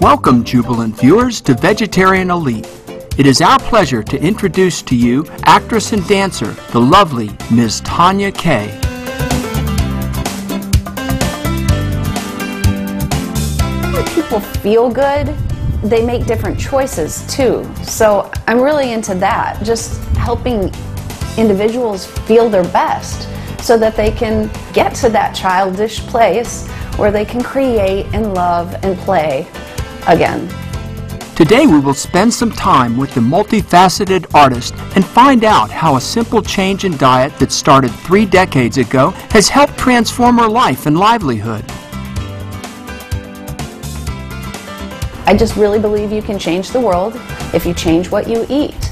Welcome, jubilant viewers, to Vegetarian Elite. It is our pleasure to introduce to you actress and dancer, the lovely Ms. Tonya Kay. When people feel good, they make different choices too. So I'm really into that, just helping individuals feel their best so that they can get to that childish place where they can create and love and play again. Today we will spend some time with the multifaceted artist and find out how a simple change in diet that started 3 decades ago has helped transform her life and livelihood. I just really believe you can change the world if you change what you eat.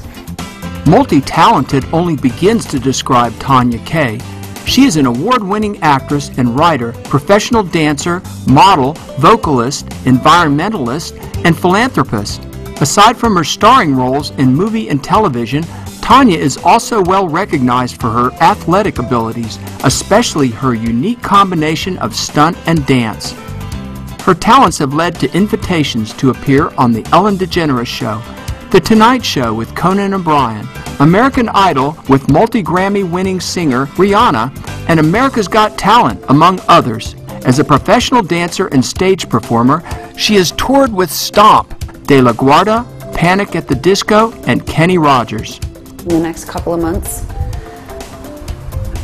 Multi-talented only begins to describe Tonya Kay. She is an award-winning actress and writer, professional dancer, model, vocalist, environmentalist, and philanthropist. Aside from her starring roles in movie and television, Tonya is also well recognized for her athletic abilities, especially her unique combination of stunt and dance. Her talents have led to invitations to appear on The Ellen DeGeneres Show, The Tonight Show with Conan O'Brien, American Idol with multi-Grammy winning singer Rihanna, and America's Got Talent, among others. As a professional dancer and stage performer, she has toured with Stomp, De La Guardia, Panic at the Disco, and Kenny Rogers. In the next couple of months,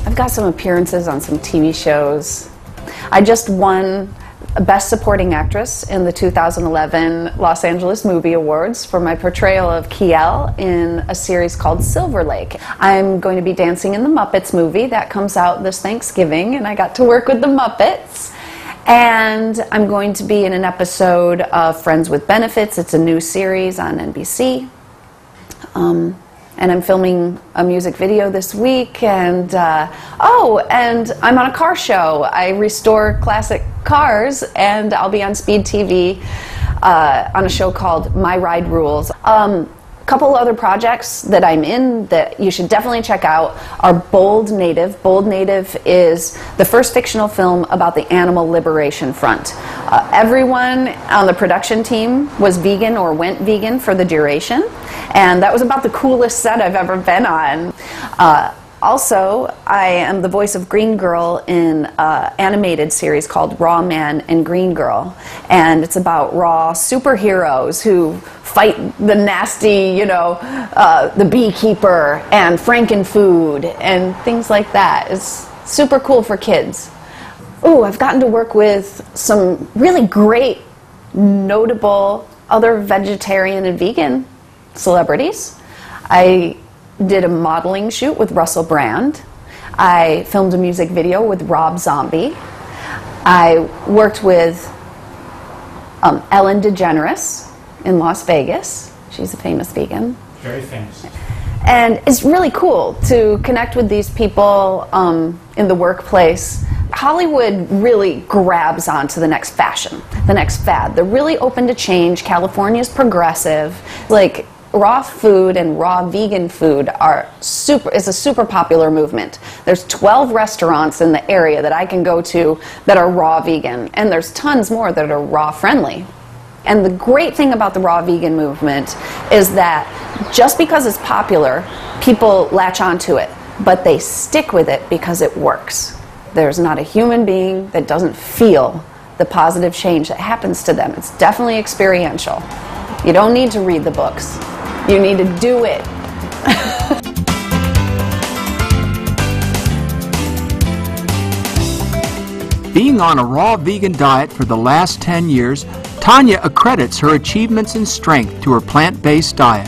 I've got some appearances on some TV shows. I just won Best Supporting Actress in the 2011 Los Angeles Movie Awards for my portrayal of Kiel in a series called Silver Lake. I'm going to be dancing in the Muppets movie that comes out this Thanksgiving, and I got to work with the Muppets. And I'm going to be in an episode of Friends with Benefits. It's a new series on NBC. And I'm filming a music video this week, and and I'm on a car show. I restore classic cars, and I'll be on Speed TV on a show called My Ride Rules. A couple other projects that I'm in that you should definitely check out are Bold Native. Bold Native is the first fictional film about the Animal Liberation Front. Everyone on the production team was vegan or went vegan for the duration, and that was about the coolest set I've ever been on. Also, I am the voice of Green Girl in an animated series called Raw Man and Green Girl, and it's about raw superheroes who fight the nasty, the beekeeper and Frankenfood and things like that. It's super cool for kids. Ooh, I've gotten to work with some really great, notable other vegetarian and vegan celebrities. I did a modeling shoot with Russell Brand. I filmed a music video with Rob Zombie. I worked with Ellen DeGeneres in Las Vegas. She's a famous vegan. Very famous. And it's really cool to connect with these people in the workplace. Hollywood really grabs onto the next fashion, the next fad. They're really open to change. California's progressive. Like, raw food and raw vegan food is a super popular movement. There's 12 restaurants in the area that I can go to that are raw vegan, and there's tons more that are raw friendly. And the great thing about the raw vegan movement is that just because it's popular, people latch onto it, but they stick with it because it works. There's not a human being that doesn't feel the positive change that happens to them. It's definitely experiential. You don't need to read the books. You need to do it. Being on a raw vegan diet for the last 10 years, Tonya accredits her achievements and strength to her plant-based diet.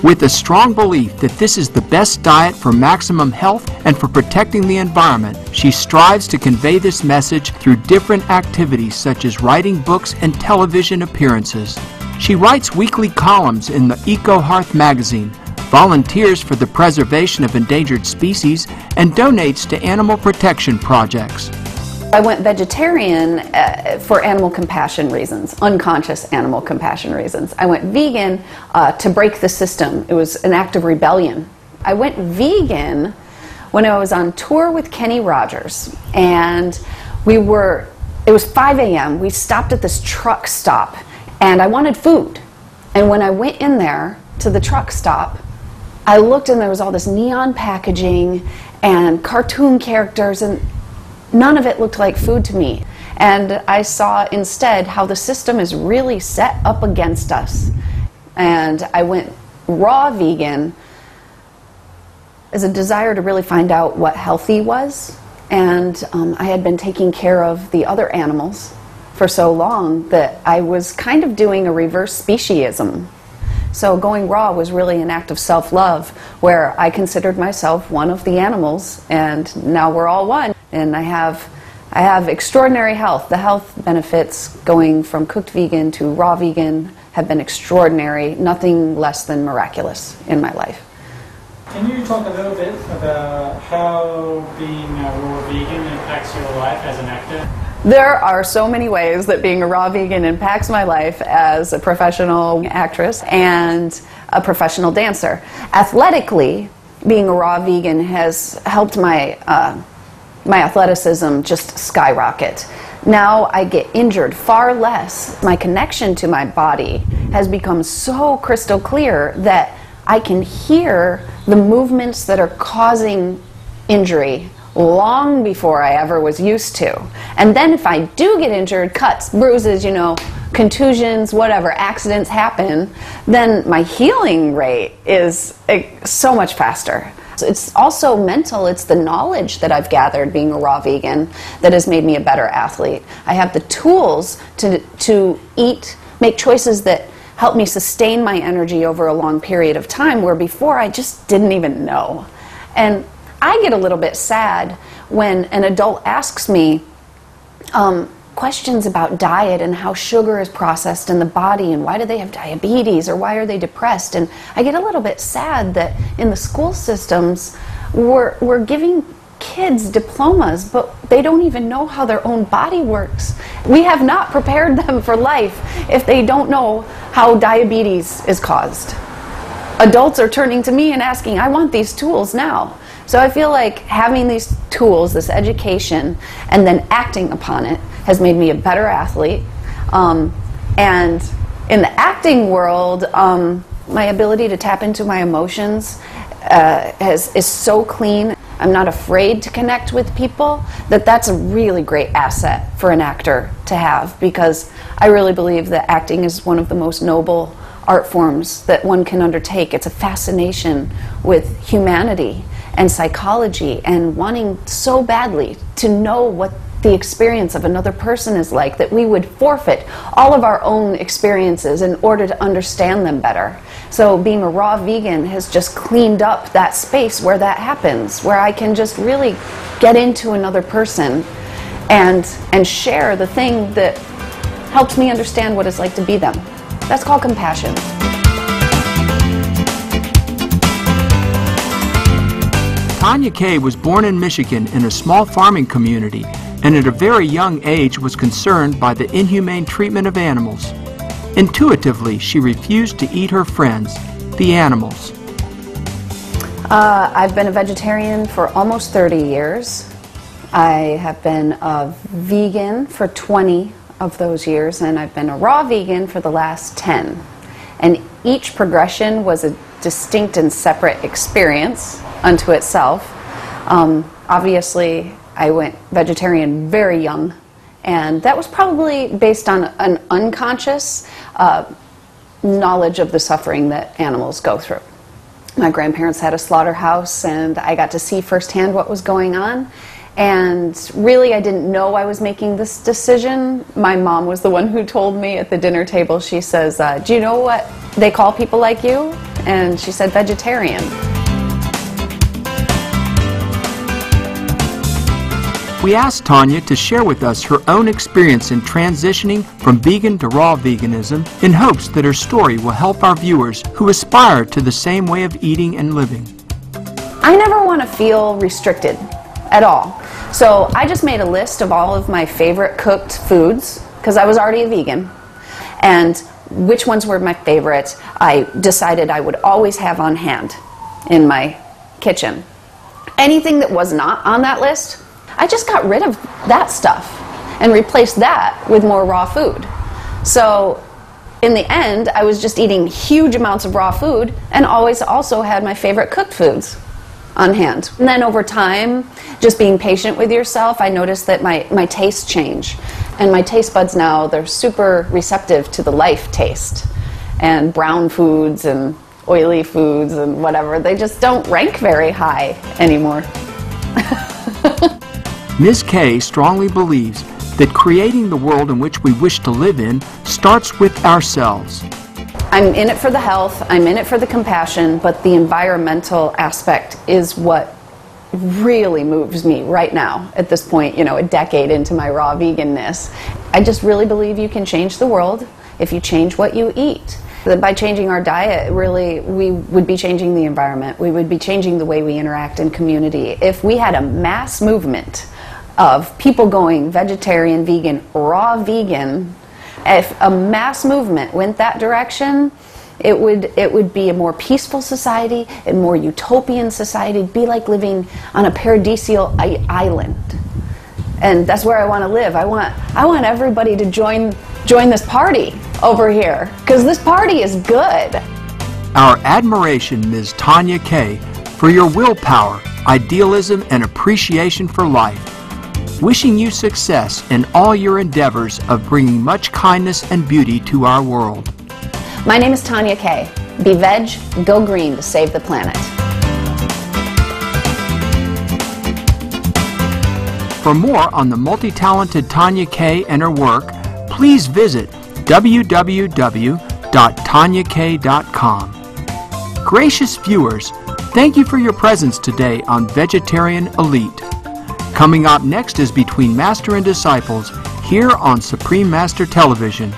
With a strong belief that this is the best diet for maximum health and for protecting the environment, she strives to convey this message through different activities such as writing books and television appearances. She writes weekly columns in the Eco Hearth magazine, volunteers for the preservation of endangered species, and donates to animal protection projects. I went vegetarian for animal compassion reasons, unconscious animal compassion reasons. I went vegan to break the system. It was an act of rebellion. I went vegan when I was on tour with Kenny Rogers, and it was 5 a.m. We stopped at this truck stop and I wanted food. And when I went in there to the truck stop, I looked and there was all this neon packaging and cartoon characters, and none of it looked like food to me. And I saw instead how the system is really set up against us. And I went raw vegan as a desire to really find out what healthy was. And I had been taking care of the other animals for so long that I was kind of doing a reverse speciesism. So going raw was really an act of self-love, where I considered myself one of the animals, and now we're all one. And I have extraordinary health. The health benefits going from cooked vegan to raw vegan have been extraordinary, nothing less than miraculous in my life. Can you talk a little bit about how being a raw vegan impacts your life as an actor? There are so many ways that being a raw vegan impacts my life as a professional actress and a professional dancer. Athletically, being a raw vegan has helped my athleticism just skyrocket. Now I get injured far less. My connection to my body has become so crystal clear that I can hear the movements that are causing injury long before I ever was used to. And then if I do get injured, cuts, bruises, you know, contusions, whatever, accidents happen, then my healing rate is so much faster. It's also mental. It's the knowledge that I've gathered being a raw vegan that has made me a better athlete. I have the tools to eat, make choices that help me sustain my energy over a long period of time, where before I just didn't even know. And I get a little bit sad when an adult asks me questions about diet and how sugar is processed in the body and why do they have diabetes or why are they depressed. And I get a little bit sad that in the school systems we're giving kids diplomas, but they don't even know how their own body works. We have not prepared them for life if they don't know how diabetes is caused. Adults are turning to me and asking, I want these tools now. So I feel like having these tools, this education, and then acting upon it has made me a better athlete. And in the acting world, my ability to tap into my emotions is so clean. I'm not afraid to connect with people. That's a really great asset for an actor to have, because I really believe that acting is one of the most noble art forms that one can undertake. It's a fascination with humanity and psychology and wanting so badly to know what the experience of another person is like that we would forfeit all of our own experiences in order to understand them better. So being a raw vegan has just cleaned up that space where that happens, where I can just really get into another person and share the thing that helps me understand what it's like to be them. That's called compassion. Tonya Kay was born in Michigan in a small farming community, and at a very young age was concerned by the inhumane treatment of animals. Intuitively, she refused to eat her friends, the animals. I've been a vegetarian for almost 30 years. I have been a vegan for 20 of those years, and I've been a raw vegan for the last 10. And each progression was a distinct and separate experience unto itself. Obviously, I went vegetarian very young, and that was probably based on an unconscious knowledge of the suffering that animals go through. My grandparents had a slaughterhouse, and I got to see firsthand what was going on. And really, I didn't know I was making this decision. My mom was the one who told me at the dinner table. She says, do you know what they call people like you? And she said, vegetarian. We asked Tonya to share with us her own experience in transitioning from vegan to raw veganism in hopes that her story will help our viewers who aspire to the same way of eating and living. I never want to feel restricted at all. So I just made a list of all of my favorite cooked foods, because I was already a vegan, and which ones were my favorite I decided I would always have on hand in my kitchen. Anything that was not on that list, I just got rid of that stuff and replaced that with more raw food. So In the end, I was just eating huge amounts of raw food and always also had my favorite cooked foods on hand. And then over time, just being patient with yourself, I noticed that my tastes change. And my taste buds now, they're super receptive to the life taste. And brown foods and oily foods and whatever, they just don't rank very high anymore. Ms. K strongly believes that creating the world in which we wish to live in starts with ourselves. I'm in it for the health, I'm in it for the compassion, but the environmental aspect is what really moves me right now at this point, you know, a decade into my raw veganness. I just really believe you can change the world if you change what you eat. That by changing our diet, really, we would be changing the environment. We would be changing the way we interact in community. If we had a mass movement of people going vegetarian, vegan, raw vegan, if a mass movement went that direction, it would be a more peaceful society, a more utopian society. It'd be like living on a paradisial island. And that's where I want to live. I want everybody to join this party over here, because this party is good. Our admiration, Ms. Tonya K, for your willpower, idealism, and appreciation for life. Wishing you success in all your endeavors of bringing much kindness and beauty to our world. My name is Tonya K. Be veg, go green to save the planet. For more on the multi-talented Tonya K and her work, please visit www.tonyak.com. Gracious viewers, thank you for your presence today on Vegetarian Elite. Coming up next is Between Master and Disciples here on Supreme Master Television.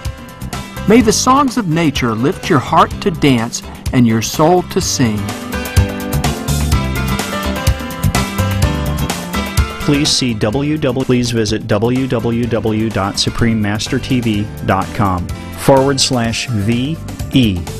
May the songs of nature lift your heart to dance and your soul to sing. Please visit www.suprememastertv.com/VE